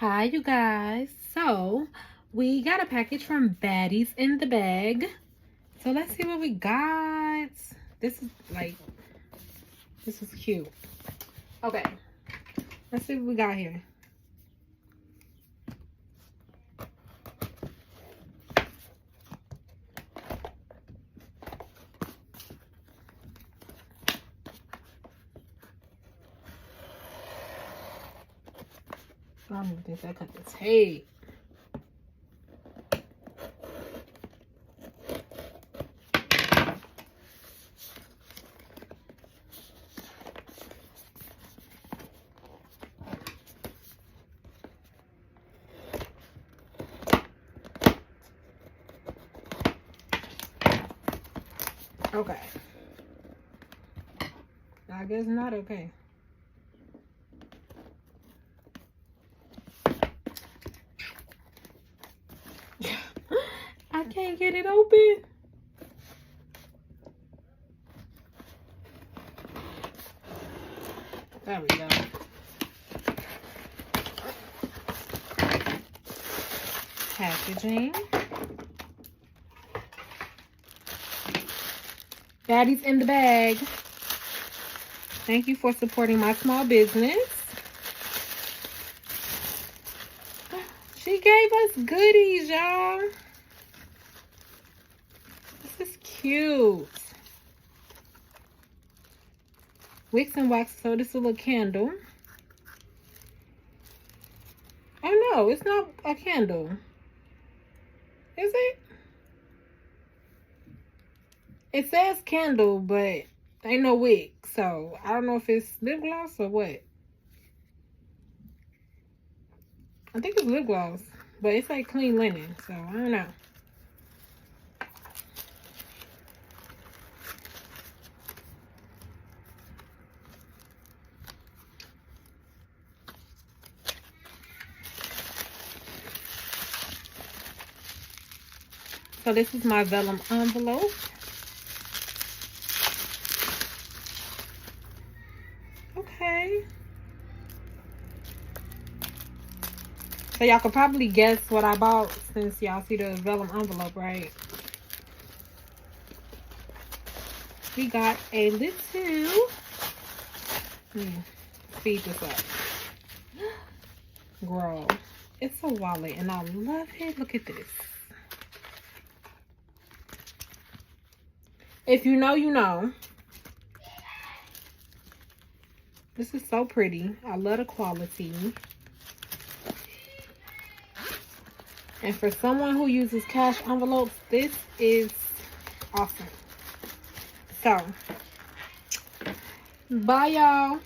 Hi, you guys. So, we got a package from Baddies in the Bag. So, let's see what we got. This is cute. Okay, let's see what we got here. I don't even think I cut the tape. Okay. I guess not okay. I can't get it open. There we go. Packaging. Baddies in the Bag. Thank you for supporting my small business. She gave us goodies, y'all. This is cute. Wicks and wax. So this is a little candle. Oh no, it's not a candle. Is it? It says candle, but ain't no wick. So I don't know if it's lip gloss or what. I think it's lip gloss, but it's like clean linen, so I don't know. So this is my vellum envelope. Okay. So y'all could probably guess what I bought since y'all see the vellum envelope, right? We got a little... speed this up. Girl, it's a wallet and I love it. Look at this. If you know, you know. This is so pretty. I love the quality. And for someone who uses cash envelopes, this is awesome. So, bye y'all.